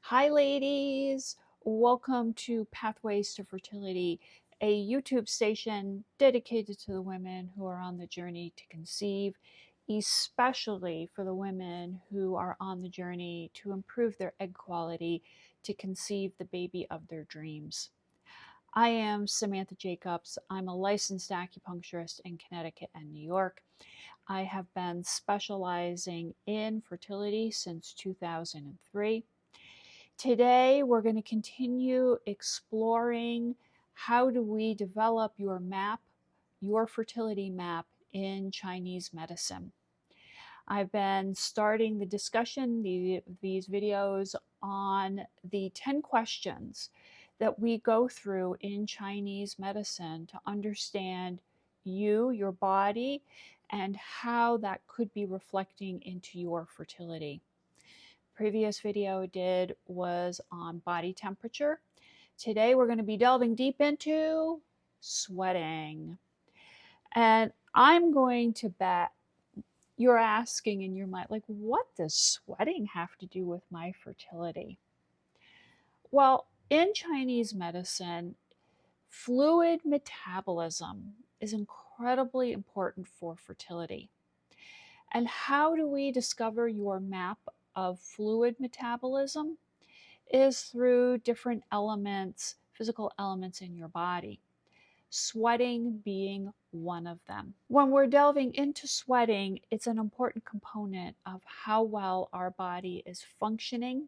Hi, ladies. Welcome to Pathways to Fertility, a YouTube station dedicated to the women who are on the journey to conceive, especially for the women who are on the journey to improve their egg quality to conceive the baby of their dreams. I am Samantha Jacobs. I'm a licensed acupuncturist in Connecticut and New York. I have been specializing in fertility since 2003. Today, we're going to continue exploring how do we develop your map, your fertility map in Chinese medicine. I've been starting the discussion, these videos on the 10 questions that we go through in Chinese medicine to understand you, your body, and how that could be reflecting into your fertility. Previous video I did was on body temperature. Today we're going to be delving deep into sweating. And I'm going to bet you're asking in your mind, like, what does sweating have to do with my fertility? Well, in Chinese medicine, fluid metabolism is incredibly important for fertility. And how do we discover your map of fluid metabolism? Is through different elements, physical elements in your body, sweating being one of them. When we're delving into sweating, it's an important component of how well our body is functioning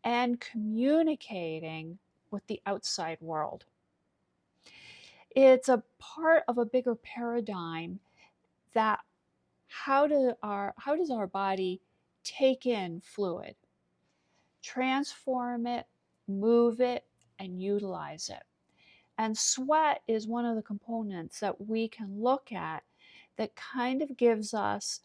and communicating with the outside world. It's a part of a bigger paradigm that how does our body take in fluid, transform it, move it, and utilize it. And sweat is one of the components that we can look at that kind of gives us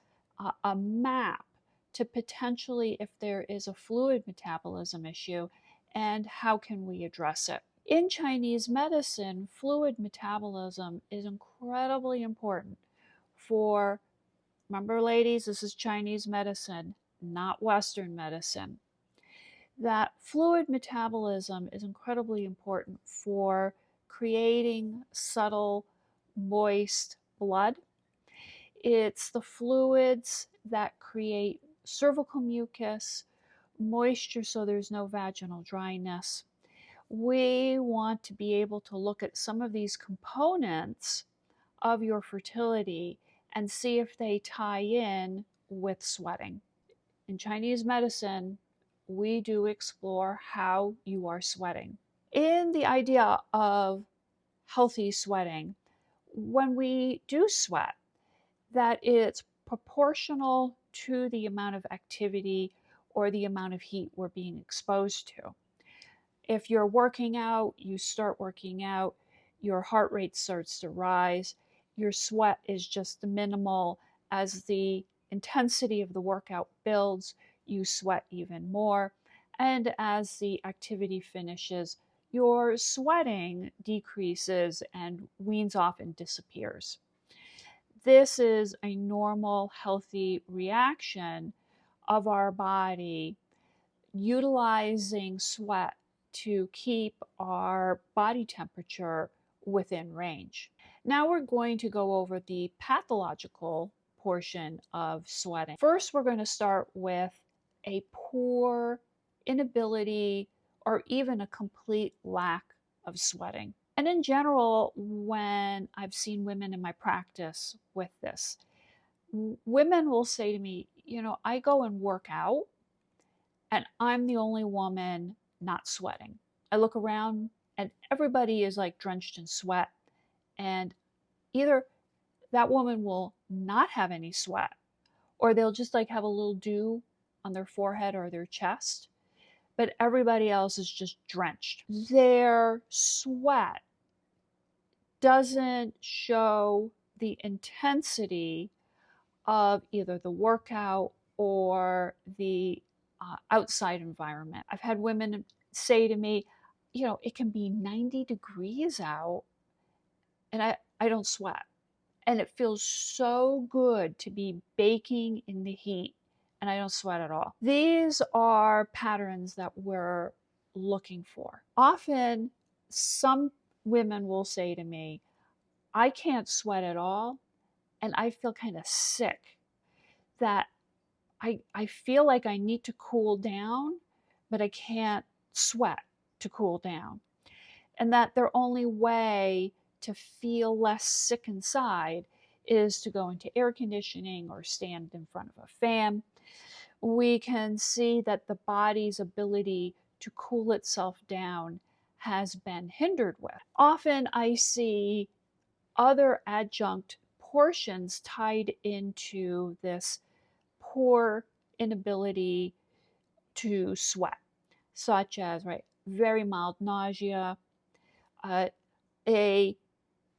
a map to potentially if there is a fluid metabolism issue and how can we address it. In Chinese medicine, fluid metabolism is incredibly important for, remember ladies, this is Chinese medicine, not Western medicine. That fluid metabolism is incredibly important for creating subtle, moist blood. It's the fluids that create cervical mucus, moisture so there's no vaginal dryness. We want to be able to look at some of these components of your fertility and see if they tie in with sweating. In Chinese medicine, we do explore how you are sweating. In the idea of healthy sweating, when we do sweat, that it's proportional to the amount of activity or the amount of heat we're being exposed to. If you're working out, you start working out, your heart rate starts to rise, your sweat is just minimal. As the intensity of the workout builds, you sweat even more. And as the activity finishes, your sweating decreases and weans off and disappears. This is a normal, healthy reaction of our body utilizing sweat to keep our body temperature within range. Now we're going to go over the pathological portion of sweating. First, we're going to start with a poor inability or even a complete lack of sweating. And in general, when I've seen women in my practice with this, women will say to me, I go and work out and I'm the only woman not sweating. I look around and everybody is like drenched in sweat, and either that woman will not have any sweat or they'll just like have a little dew on their forehead or their chest, but everybody else is just drenched. Their sweat doesn't show the intensity of either the workout or the outside environment. I've had women say to me, it can be 90 degrees out and I don't sweat. And it feels so good to be baking in the heat and I don't sweat at all. These are patterns that we're looking for. Often, some women will say to me, I can't sweat at all, and I feel kind of sick, that I feel like I need to cool down, but I can't sweat to cool down. And that their only way to feel less sick inside is to go into air conditioning or stand in front of a fan. We can see that the body's ability to cool itself down has been hindered with. Often I see other adjunct portions tied into this poor inability to sweat, such as, right, very mild nausea, uh, a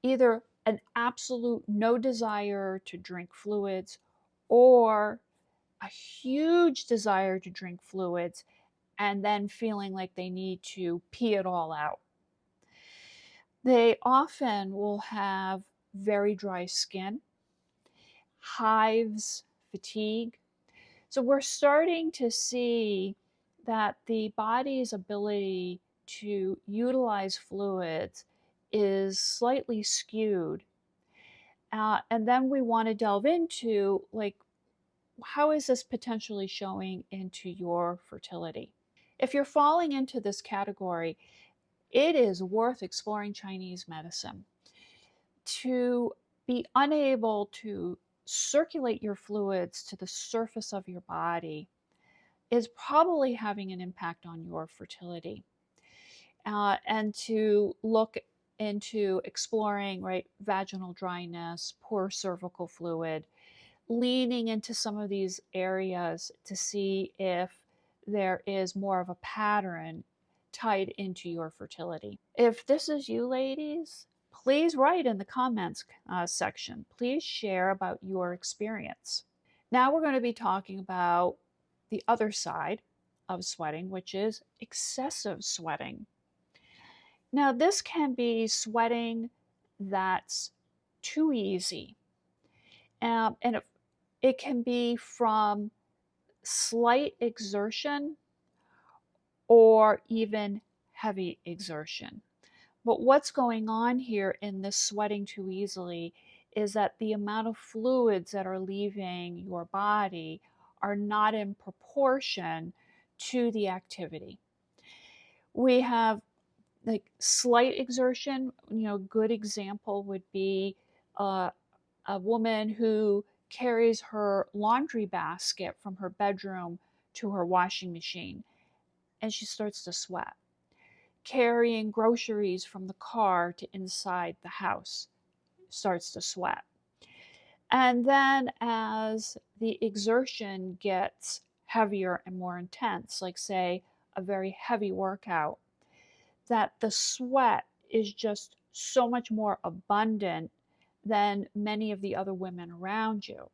either an absolute no desire to drink fluids, or a huge desire to drink fluids and then feeling like they need to pee it all out. They often will have very dry skin, hives, fatigue. So we're starting to see that the body's ability to utilize fluids is slightly skewed. And then we want to delve into, like, how is this potentially showing into your fertility? If you're falling into this category, it is worth exploring Chinese medicine. To be unable to circulate your fluids to the surface of your body is probably having an impact on your fertility. And to look into exploring, right, vaginal dryness, poor cervical fluid, leaning into some of these areas to see if there is more of a pattern tied into your fertility. If this is you, ladies, please write in the comments section. Please share about your experience. Now we're going to be talking about the other side of sweating, which is excessive sweating. Now, this can be sweating that's too easy. And it can be from slight exertion or even heavy exertion. But what's going on here in this sweating too easily is that the amount of fluids that are leaving your body are not in proportion to the activity. We have, like, slight exertion. Good example would be a woman who carries her laundry basket from her bedroom to her washing machine, and she starts to sweat. Carrying groceries from the car to inside the house, starts to sweat. And then as the exertion gets heavier and more intense, like, say, a very heavy workout, that the sweat is just so much more abundant than many of the other women around you.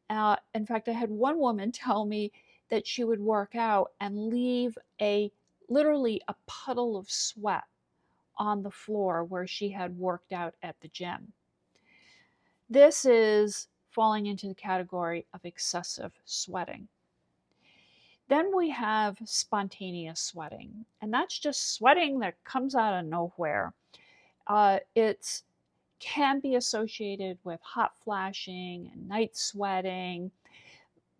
In fact, I had one woman tell me that she would work out and leave literally a puddle of sweat on the floor where she had worked out at the gym. This is falling into the category of excessive sweating. Then we have spontaneous sweating, and that's just sweating that comes out of nowhere. It can be associated with hot flashing and night sweating,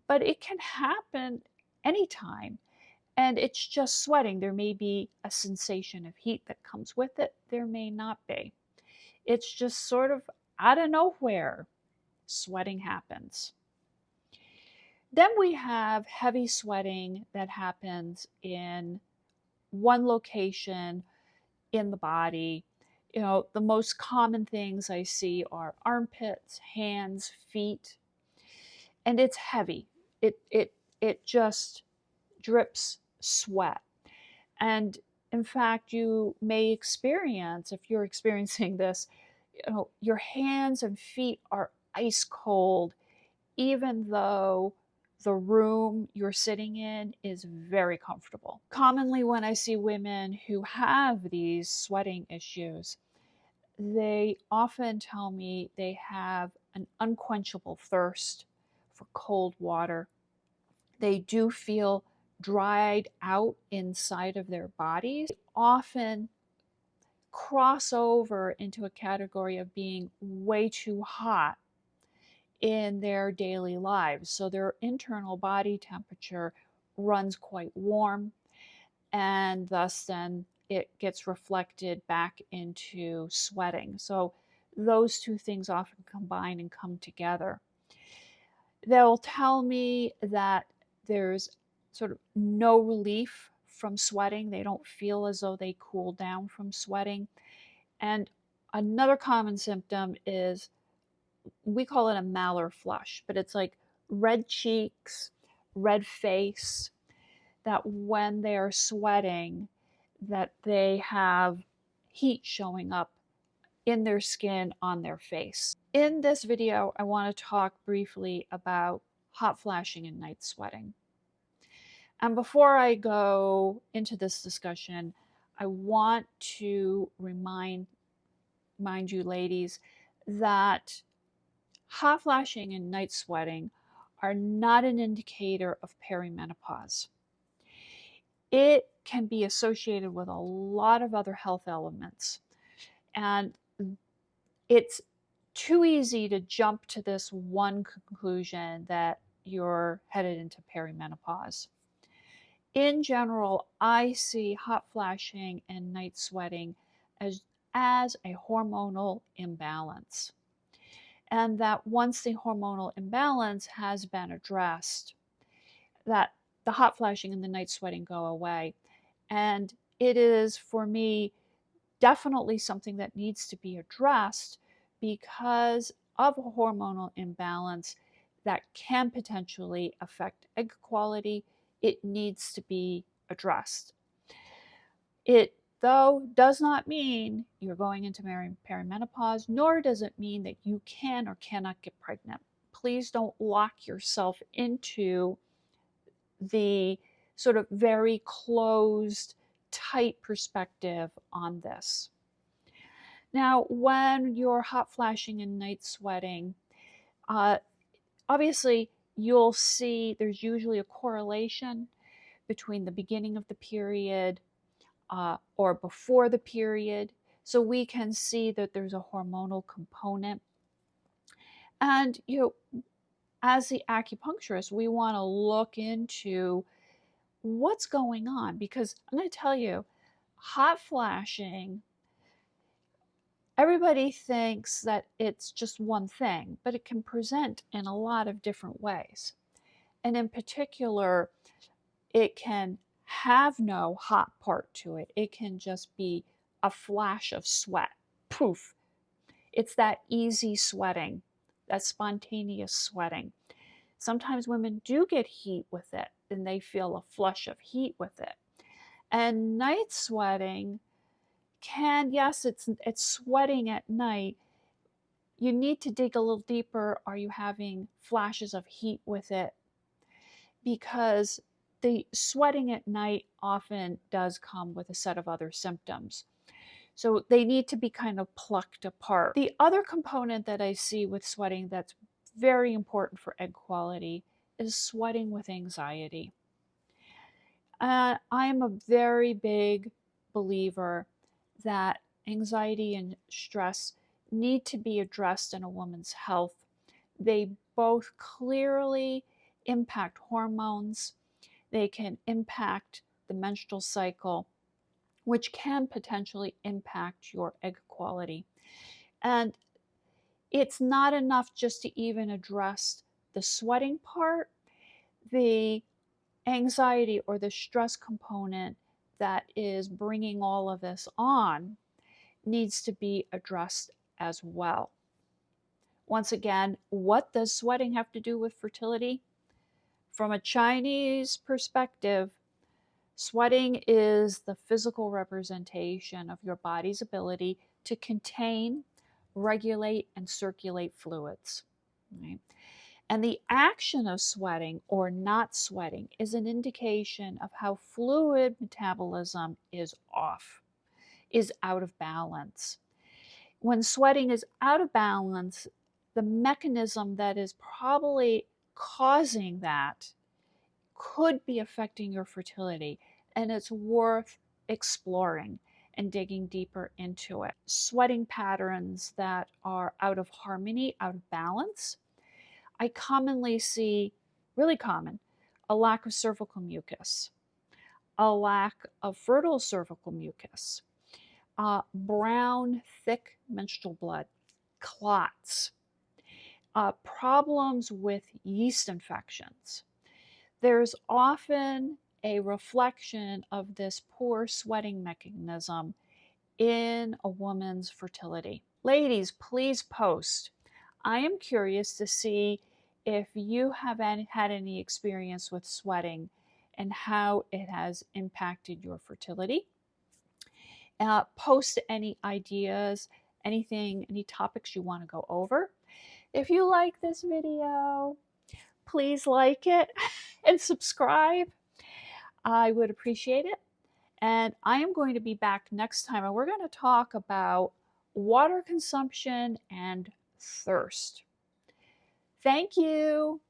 but it can happen anytime. And it's just sweating. There may be a sensation of heat that comes with it. There may not be. It's just sort of out of nowhere, sweating happens. Then we have heavy sweating that happens in one location in the body. The most common things I see are armpits, hands, feet, and it's heavy. It just drips sweat. And in fact, you may experience, if you're experiencing this, your hands and feet are ice cold, even though the room you're sitting in is very comfortable. Commonly, when I see women who have these sweating issues, they often tell me they have an unquenchable thirst for cold water. They do feel dried out inside of their bodies. They often cross over into a category of being way too hot in their daily lives. So their internal body temperature runs quite warm, and thus then it gets reflected back into sweating. So those two things often combine and come together. They'll tell me that there's sort of no relief from sweating. They don't feel as though they cool down from sweating. And another common symptom is, we call it a malar flush, but it's like red cheeks, red face, that when they're sweating, that they have heat showing up in their skin, on their face. In this video, I want to talk briefly about hot flashing and night sweating. And before I go into this discussion, I want to remind you ladies that hot flashing and night sweating are not an indicator of perimenopause. It can be associated with a lot of other health elements. And it's too easy to jump to this one conclusion that you're headed into perimenopause. In general, I see hot flashing and night sweating as a hormonal imbalance. And that once the hormonal imbalance has been addressed, that the hot flashing and the night sweating go away. And it is, for me, definitely something that needs to be addressed because of a hormonal imbalance that can potentially affect egg quality. It needs to be addressed. It, though, does not mean you're going into perimenopause, nor does it mean that you can or cannot get pregnant. Please don't lock yourself into the sort of very closed, tight perspective on this. Now, when you're hot flashing and night sweating, obviously you'll see there's usually a correlation between the beginning of the period or before the period. So we can see that there's a hormonal component. And, as the acupuncturist, we want to look into what's going on, because I'm going to tell you, hot flashing, everybody thinks that it's just one thing, but it can present in a lot of different ways. And in particular, it can have no hot part to it. It can just be a flash of sweat. Poof. It's that easy sweating, that spontaneous sweating. Sometimes women do get heat with it, and they feel a flush of heat with it. And night sweating can, yes, it's sweating at night. You need to dig a little deeper. Are you having flashes of heat with it? Because the sweating at night often does come with a set of other symptoms. So they need to be kind of plucked apart. The other component that I see with sweating that's very important for egg quality is sweating with anxiety. I am a very big believer that anxiety and stress need to be addressed in a woman's health. They both clearly impact hormones. They can impact the menstrual cycle, which can potentially impact your egg quality. And it's not enough just to even address the sweating part. The anxiety or the stress component that is bringing all of this on needs to be addressed as well. Once again, what does sweating have to do with fertility? From a Chinese perspective, sweating is the physical representation of your body's ability to contain, regulate, and circulate fluids. Right? And the action of sweating or not sweating is an indication of how fluid metabolism is off, is out of balance. When sweating is out of balance, the mechanism that is probably causing that could be affecting your fertility, and it's worth exploring and digging deeper into it. Sweating patterns that are out of harmony, out of balance. I commonly see, really common, a lack of cervical mucus, a lack of fertile cervical mucus, brown, thick menstrual blood, clots, problems with yeast infections. There's often a reflection of this poor sweating mechanism in a woman's fertility. Ladies, please post. I am curious to see if you have had any experience with sweating and how it has impacted your fertility. Post any ideas, anything, any topics you want to go over. If you like this video, please like it and subscribe. I would appreciate it. And I am going to be back next time, and we're going to talk about water consumption and thirst. Thank you.